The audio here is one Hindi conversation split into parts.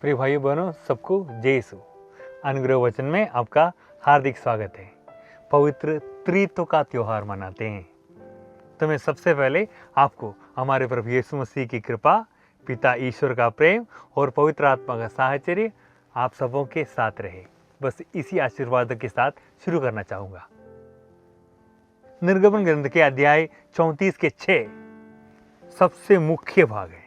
प्रिय भाइयों बहनों, सबको जय यीशु। अनुग्रह वचन में आपका हार्दिक स्वागत है। पवित्र त्रित्व का त्योहार मनाते हैं। तो मैं सबसे पहले आपको हमारे प्रभु यीशु मसीह की कृपा, पिता ईश्वर का प्रेम और पवित्र आत्मा का साहचर्य आप सबों के साथ रहे, बस इसी आशीर्वाद के साथ शुरू करना चाहूँगा। निर्गमन ग्रंथ के अध्याय 34 के 6 सबसे मुख्य भाग है,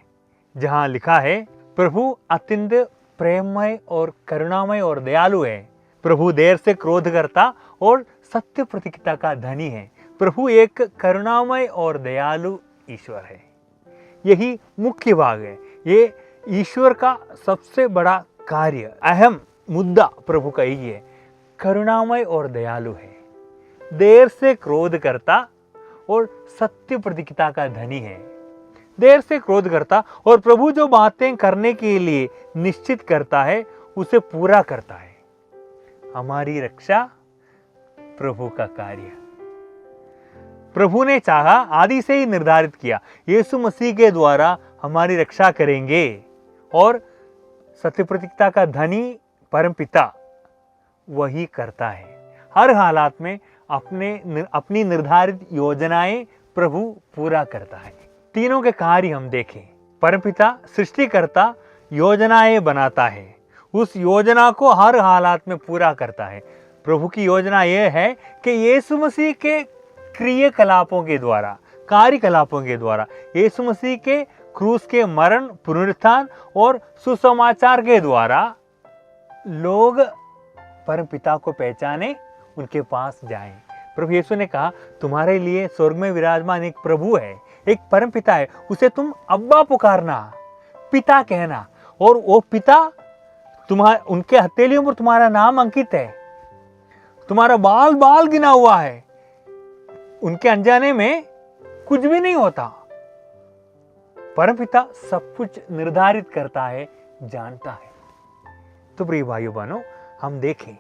जहाँ लिखा है, प्रभु अत्यंत प्रेममय और करुणामय और दयालु है। प्रभु देर से क्रोध करता और सत्य प्रतिज्ञा का धनी है। प्रभु एक करुणामय और दयालु ईश्वर है। यही मुख्य भाग है। ये ईश्वर का सबसे बड़ा कार्य, अहम मुद्दा प्रभु का यही है, करुणामय और दयालु है। देर से क्रोध करता और सत्य प्रतिज्ञा का धनी है। देर से क्रोध करता और प्रभु जो बातें करने के लिए निश्चित करता है उसे पूरा करता है। हमारी रक्षा प्रभु का कार्य। प्रभु ने चाहा, आदि से ही निर्धारित किया, यीशु मसीह के द्वारा हमारी रक्षा करेंगे और सत्य प्रतिज्ञा का धनी परमपिता वही करता है। हर हालात में अपनी निर्धारित योजनाएं प्रभु पूरा करता है। तीनों के कार्य हम देखें। परमपिता सृष्टिकर्ता योजनाएं बनाता है, उस योजना को हर हालात में पूरा करता है। प्रभु की योजना यह है कि यीशु मसीह के क्रियाकलापों के द्वारा, कार्यकलापों के द्वारा, यीशु मसीह के क्रूस के मरण, पुनरुत्थान और सुसमाचार के द्वारा लोग परमपिता को पहचाने, उनके पास जाएं। प्रभु यीशु ने कहा, तुम्हारे लिए स्वर्ग में विराजमान एक प्रभु है, एक परमपिता है, उसे तुम अब्बा पुकारना, पिता कहना, और वो पिता उनके हथेलियों पर तुम्हारा नाम अंकित है, तुम्हारा बाल बाल गिना हुआ है। उनके अनजाने में कुछ भी नहीं होता। परमपिता सब कुछ निर्धारित करता है, जानता है। तो प्रिय भाइयों बहनों, हम देखें,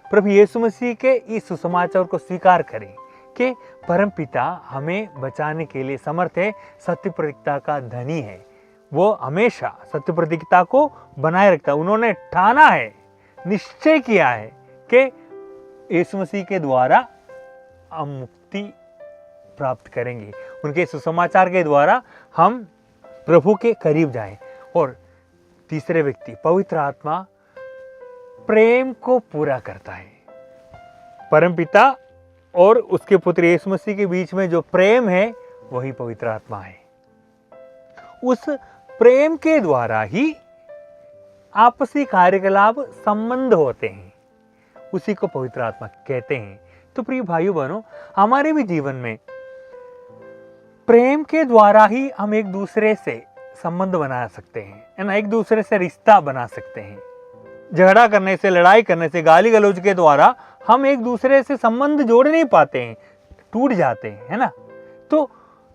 प्रभु यीशु मसीह के इस सुसमाचार को स्वीकार करें कि परमपिता हमें बचाने के लिए समर्थ है, सत्य प्रतिज्ञा का धनी है। वो हमेशा सत्य प्रतिज्ञा को बनाए रखता है। उन्होंने ठाना है, निश्चय किया है कि यीशु मसीह के द्वारा हम मुक्ति प्राप्त करेंगे। उनके सुसमाचार के द्वारा हम प्रभु के करीब जाएं। और तीसरे व्यक्ति, पवित्र आत्मा प्रेम को पूरा करता है। परमपिता और उसके पुत्र यीशु मसीह के बीच में जो प्रेम है, वही पवित्र आत्मा है। उस प्रेम के द्वारा ही आपसी कार्यकलाप संबंध होते हैं, उसी को पवित्र आत्मा कहते हैं। तो प्रिय भाइयों बहनों, हमारे भी जीवन में प्रेम के द्वारा ही हम एक दूसरे से संबंध बना सकते हैं, है ना, एक दूसरे से रिश्ता बना सकते हैं। झगड़ा करने से, लड़ाई करने से, गाली गलौज के द्वारा हम एक दूसरे से संबंध जोड़ नहीं पाते हैं, टूट जाते हैं, है ना। तो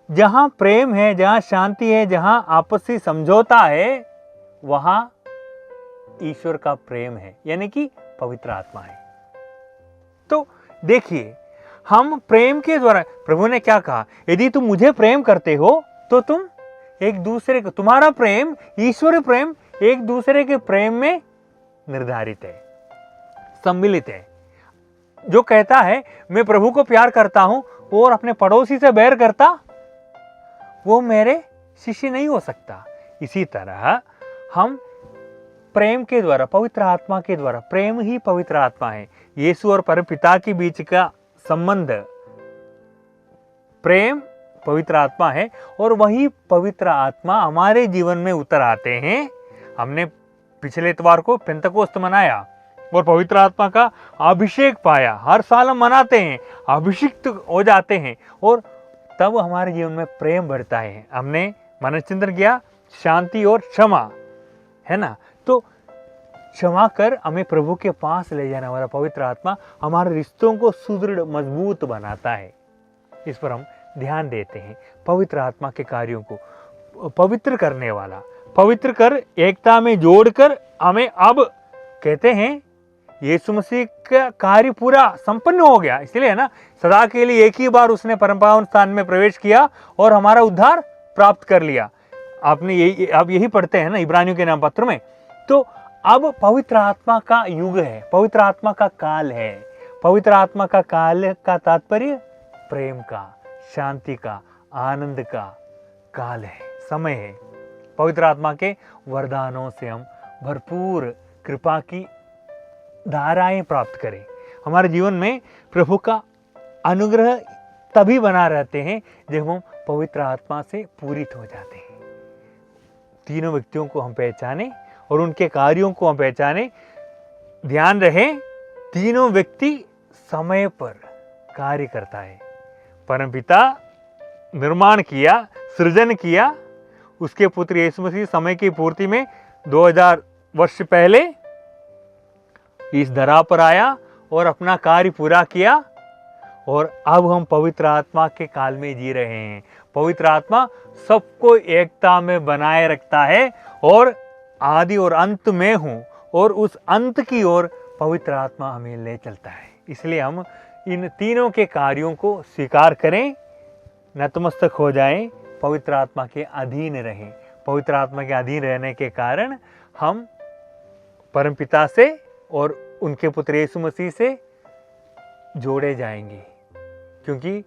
जहां प्रेम है, जहां शांति है, जहां आपसी समझौता है, वहां ईश्वर का प्रेम है, यानी कि पवित्र आत्मा है। तो देखिए, हम प्रेम के द्वारा, प्रभु ने क्या कहा, यदि तुम मुझे प्रेम करते हो तो तुम एक दूसरे को, तुम्हारा प्रेम, ईश्वरीय प्रेम एक दूसरे के प्रेम में निर्धारित है, सम्मिलित है। जो कहता है मैं प्रभु को प्यार करता हूं और अपने पड़ोसी से बैर करता, वो मेरे शिष्य नहीं हो सकता। इसी तरह हम प्रेम के द्वारा, पवित्र आत्मा के द्वारा, प्रेम ही पवित्र आत्मा है। यीशु और परमपिता के बीच का संबंध, प्रेम पवित्र आत्मा है, और वही पवित्र आत्मा हमारे जीवन में उतर आते हैं। हमने पिछले इतवार को पेंतकोस्त मनाया और पवित्र आत्मा का अभिषेक पाया। हर साल हम मनाते हैं, अभिषिक्त हो जाते हैं, और तब हमारे जीवन में प्रेम बढ़ता है। हमने मन चिंतन किया, शांति और क्षमा, है ना। तो क्षमा कर हमें प्रभु के पास ले जाने वाला पवित्र आत्मा हमारे रिश्तों को सुदृढ़, मजबूत बनाता है। इस पर हम ध्यान देते हैं। पवित्र आत्मा के कार्यों को पवित्र करने वाला, पवित्र कर एकता में जोड़कर हमें, अब कहते हैं यीशु मसीह का कार्य पूरा संपन्न हो गया, इसलिए है ना, सदा के लिए एक ही बार उसने परम पावन स्थान में प्रवेश किया और हमारा उद्धार प्राप्त कर लिया। आपने यही, आप यही पढ़ते हैं ना इब्रानियों के नाम पत्र में तो अब पवित्र आत्मा का युग है, पवित्र आत्मा का काल है। पवित्र आत्मा का काल का तात्पर्य प्रेम का, शांति का, आनंद का काल है, समय है। पवित्र आत्मा के वरदानों से हम भरपूर कृपा की धाराएं प्राप्त करें। हमारे जीवन में प्रभु का अनुग्रह तभी बना रहते हैं जब हम पवित्र आत्मा से पूरित हो जाते हैं। तीनों व्यक्तियों को हम पहचाने और उनके कार्यों को हम पहचाने। ध्यान रहे, तीनों व्यक्ति समय पर कार्य करता है। परमपिता निर्माण किया, सृजन किया, उसके पुत्र यीशु मसीह समय की पूर्ति में 2000 वर्ष पहले इस धरा पर आया और अपना कार्य पूरा किया। और अब हम पवित्र आत्मा के काल में जी रहे हैं। पवित्र आत्मा सबको एकता में बनाए रखता है और आदि और अंत में हूं, और उस अंत की ओर पवित्र आत्मा हमें ले चलता है। इसलिए हम इन तीनों के कार्यों को स्वीकार करें, नतमस्तक हो जाएं, पवित्र आत्मा के अधीन रहें। पवित्र आत्मा के अधीन रहने के कारण हम परमपिता से और उनके पुत्र यीशु मसीह से जोड़े जाएंगे, क्योंकि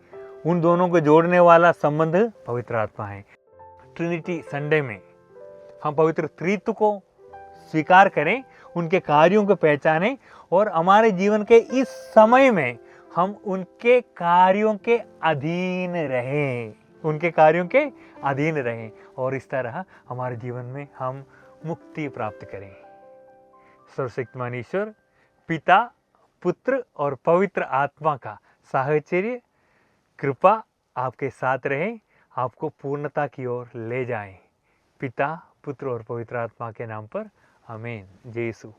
उन दोनों को जोड़ने वाला संबंध पवित्र आत्मा है। ट्रिनिटी संडे में हम पवित्र त्रित्व को स्वीकार करें, उनके कार्यों को पहचानें और हमारे जीवन के इस समय में हम उनके कार्यों के अधीन रहें, उनके कार्यों के अधीन रहें, और इस तरह हमारे जीवन में हम मुक्ति प्राप्त करें। सर्वशक्तिमान ईश्वर पिता, पुत्र और पवित्र आत्मा का साहचर्य, कृपा आपके साथ रहे, आपको पूर्णता की ओर ले जाए। पिता, पुत्र और पवित्र आत्मा के नाम पर आमीन। जय यीशु।